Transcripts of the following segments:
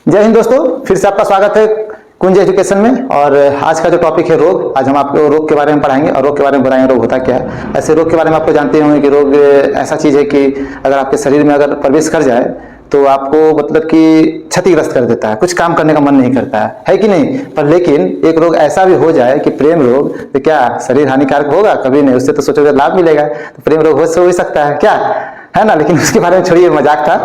जय हिंद दोस्तों, फिर से आपका स्वागत है कुंज एजुकेशन में। और आज का जो टॉपिक है रोग, आज हम आपको रोग के बारे में पढ़ाएंगे और रोग के बारे में बताएंगे रोग होता क्या है। ऐसे रोग के बारे में आपको जानते होंगे कि रोग ऐसा चीज़ है कि अगर आपके शरीर में अगर प्रवेश कर जाए तो आपको मतलब कि क्षतिग्रस्त कर देता है, कुछ काम करने का मन नहीं करता है कि नहीं। पर लेकिन एक रोग ऐसा भी हो जाए कि प्रेम रोग, तो क्या शरीर हानिकारक होगा? कभी नहीं, उससे तो सोचोगे लाभ मिलेगा। तो प्रेम रोग हो ही सकता है, क्या है ना। लेकिन उसके बारे में छोड़िए, मजाक था,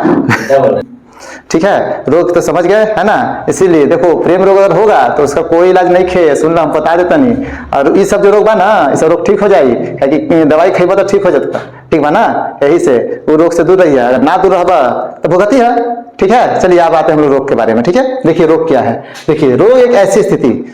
ठीक है। रोग तो समझ गए है ना। इसीलिए देखो, प्रेम रोग अगर होगा तो उसका कोई इलाज नहीं खे, सुनना हम बता देता नहीं। और ये सब जो रोग बा ना, ये सब रोग ठीक हो जाएगी, क्योंकि दवाई खेबा तो ठीक हो जाता, ठीक बा ना। यही से वो रोग से दूर रहिए, अगर ना दूर रहबा तो भुगती है, ठीक है। चलिए आप आते हैं हम लोग रोग के बारे में, ठीक है। देखिए रोग क्या है। देखिए रोग एक ऐसी स्थिति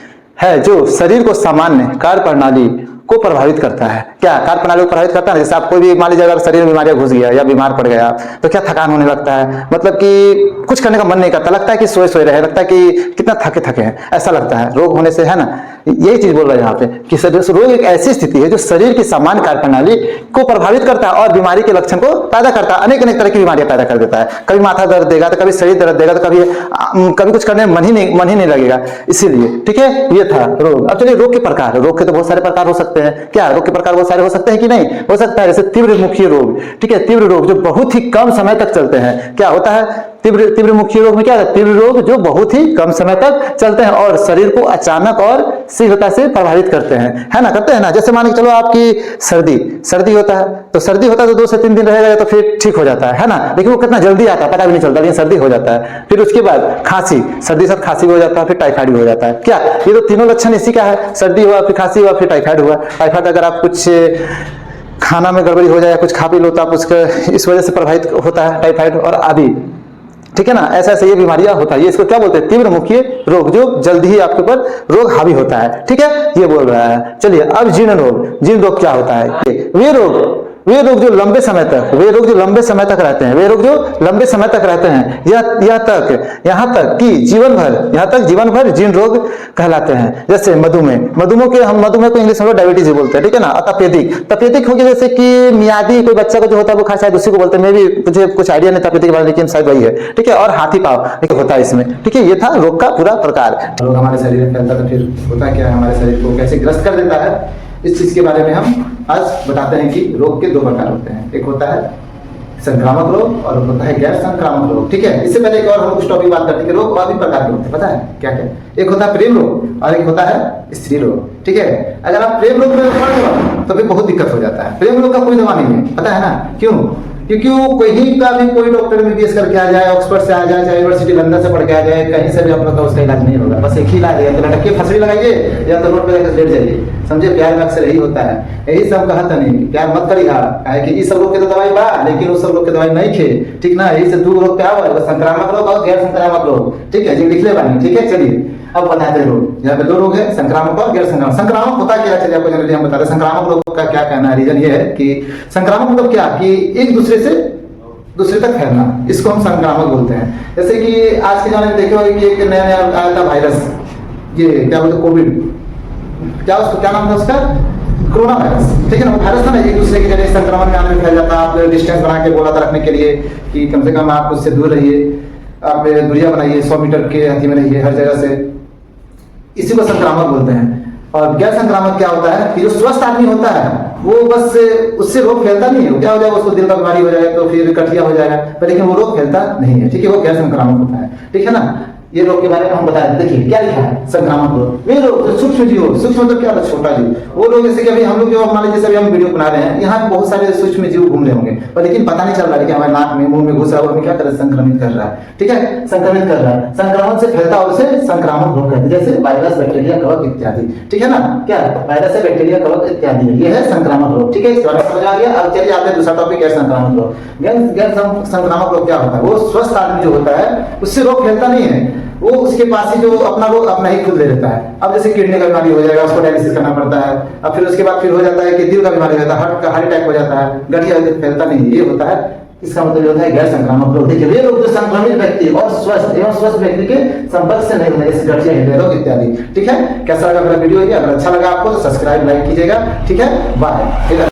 है जो शरीर को सामान्य कार्य प्रणाली को प्रभावित करता है। क्या कार्य प्रणाली को प्रभावित करता है? जैसे आप कोई भी मान लीजिए अगर शरीर में बीमारियां घुस गया या बीमार पड़ गया तो क्या थकान होने लगता है, मतलब कि कुछ करने का मन नहीं करता, लगता है कि सोए सोए रहे, लगता है कि कितना थके थके हैं, ऐसा लगता है रोग होने से, है ना। यही चीज बोल रहे हैं यहाँ पे कि रोग एक ऐसी स्थिति है जो शरीर की सामान्य कार्य प्रणाली को प्रभावित करता है और बीमारी के लक्षण को पैदा करता है। अनेक अनेक तरह की बीमारियां पैदा कर देता है। कभी माथा दर्द देगा तो कभी शरीर दर्द देगा तो कभी कुछ करने में मन ही नहीं लगेगा। इसीलिए ठीक है, ये था रोग। अब चलिए रोग के प्रकार। रोग के तो बहुत सारे प्रकार हो सकते हैं। क्या रोग के प्रकार बहुत सारे हो सकते हैं कि नहीं? हो सकता है। जैसे तीव्र मुखी रोग, ठीक है। तीव्र रोग जो बहुत ही कम समय तक चलते हैं। क्या होता है तीव्र मुखी रोग में? क्या है? तीव्र रोग जो बहुत ही कम समय तक चलते हैं और शरीर को अचानक और शीघ्रता से प्रभावित करते हैं, है ना, करते हैं ना। जैसे मान के चलो आपकी सर्दी होता है, तो सर्दी होता है तो 2 से 3 दिन रहेगा तो फिर ठीक हो जाता है ना। लेकिन वो कितना जल्दी आता है पता भी नहीं चलता, लेकिन सर्दी हो जाता है। फिर उसके बाद खांसी, सर्दी से खांसी भी हो जाता है, फिर टाइफाइड भी हो जाता है। क्या ये तो तीनों लक्षण इसी का है। सर्दी हुआ, फिर खांसी हुआ, फिर टाइफाइड हुआ। टाइफाइड अगर आप कुछ खाना में गड़बड़ी हो जाए, कुछ खा पी लो तो आप उसका इस वजह से प्रभावित होता है टाइफाइड और आदि, ठीक है ना। ऐसा ऐसे ये बीमारियां होता है। ये इसको क्या बोलते हैं? तीव्र मुखी रोग, जो जल्दी ही आपके ऊपर रोग हावी होता है, ठीक है, ये बोल रहा है। चलिए अब जीर्ण रोग क्या होता है? वे रोग जो लंबे समय तक रहते हैं, यहाँ तक कि जीवन भर जीर्ण रोग कहलाते हैं। जैसे मधुमेह को इंग्लिश में डायबिटीज बोलते हैं, ठीक है ना। तपेदिक हो गया, जैसे कि मियादी कोई बच्चा को जो होता है वो खा, शायद उसी को बोलते हैं। मैं भी मुझे कुछ आइडिया नहीं तपेदिक के बारे में, लेकिन शायद वही है, ठीक है। और हाथी पांव होता है इसमें, ठीक है। ये था रोग का पूरा प्रकार। रोग हमारे शरीर में फैलता तो फिर होता क्या है, हमारे शरीर को कैसे ग्रस्त कर देता है, इस चीज के बारे में हम आज बताते हैं कि रोग के 2 प्रकार होते हैं। एक होता है संक्रामक रोग और होता है गैर संक्रामक रोग, ठीक है। इससे पहले एक और हम कुछ टॉपिक बात करते हैं कि रोग और भी प्रकार के होते हैं, पता है क्या क्या? एक होता है प्रेम रोग और एक होता है स्त्री रोग, ठीक है। अगर आप प्रेम रोग में पड़ गए तो फिर बहुत दिक्कत हो जाता है। प्रेम रोग का कोई दवा नहीं है, पता है ना क्यों? क्योंकि वो कोई डॉक्टर MBBS करके आ जाए, ऑक्सफोर्ड से आ जाए, चाहे यूनिवर्सिटी लंदन से पढ़ के आ जाए, कहीं से भी अपना का उसका इलाज नहीं होगा। बस एक ही इलाज है, या तो लटके फंसड़ी लगाइए या तो रोड पे जाकर लेट जाइए। समझे, प्यार में अक्सर यही होता है। यही सब कहता नहीं, प्यार मत करिएगा, कि इस सब रोग के तो दवाई बा, लेकिन उस सब रोग के दवाई नहीं खे, ठीक ना। यही से 2 रोग पे आओ, संक्रामक रोग और गैर संक्रामक रोग, ठीक है जी, लिख ले बानी, ठीक है। चलिए अब बताते हैं रोग। यहाँ पे 2 रोग है, संक्रामक और गैर संक्रामक। संक्रामक होता क्या? चलिए आपको जनरली हम बताते हैं संक्रामक रोग का क्या कहना है। रीजन ये है कि संक्रामक मतलब क्या, कि एक दूसरे तक फैलना, इसको हम संक्रामक बोलते हैं। जैसे कि आज के जमाने में देखे होंगे कि एक नया आया था वायरस, ये क्या बोलते, कोविड, क्या नाम था उसका? कोरोना वायरस, ठीक है ना। वायरस था ना, एक दूसरे के जरिए संक्रमण में फैल जाता। आप डिस्टेंस बना के बोला था रखने के लिए कि कम से कम आप उससे दूर रहिए, आप दूरियां बनाइए, 100 मीटर के हाथी में रहिए हर जगह से। इसी को संक्रामक बोलते हैं। और गैर संक्रामक क्या होता है कि जो स्वस्थ आदमी होता है वो बस उससे रोग फैलता नहीं है। क्या हो जाएगा, उसको दिल का बीमारी हो जाएगा तो फिर गठिया हो जाएगा, पर लेकिन वो रोग फैलता नहीं है, ठीक है। वो गैर संक्रामक होता है, ठीक है ना। ये रोग के बारे में हम बताएं। देखिए क्या लिखा है, संक्रामक रोग। वे रोग सूक्ष्म जीव, सूक्ष्म मतलब क्या होता है? छोटा जीव। वो लोग जैसे कि अभी हम लोग जो मान लीजिए जैसे हम वीडियो बना रहे हैं, यहाँ बहुत सारे सूक्ष्म जीव घूम रहे होंगे, पर लेकिन पता नहीं चल रहा है कि हमारे नाक में, मुंह में घुस रहा है, हमें क्या कर रहा है? संक्रमित कर रहा है, ठीक है, संक्रमित कर रहा है। संक्रमण से फैलता और उसे संक्रामक रोग कहते हैं, जैसे वायरस, बैक्टीरिया, कवक इत्यादि, ठीक है ना। क्या वायरस है, बैक्टीरिया, कवक इत्यादि, ये है संक्रामक रोग, ठीक है। इस बारे में समझ आ गया। अब चलिए आते हैं दूसरा टॉपिक, गैर संक्रामक रोग। गैर संक्रामक रोग क्या होता है? वो स्वस्थ आदमी जो होता है उससे रोग फैलता नहीं है, वो उसके पास ही जो अपना रोग अपना ही खुद ले लेता है। अब जैसे किडनी का बीमारी हो जाएगा, उसको डायलिसिस करना पड़ता है। अब फिर उसके बाद फिर हो जाता है कि दिल का बीमारी हो जाता है, हार्ट अटैक हो जाता है, गठिया फैलता नहीं, ये होता है। इसका मतलब होता है गैर संक्रामक रोग। देखिए वे रोग जो संक्रमित व्यक्ति और स्वस्थ व्यक्ति के संपर्क से नहीं होने, जैसे गठिया, हृदय रोग इत्यादि, ठीक है। कैसा लगा मेरा वीडियो? अगर अच्छा लगा आपको तो सब्सक्राइब, लाइक कीजिएगा, ठीक है। बाय।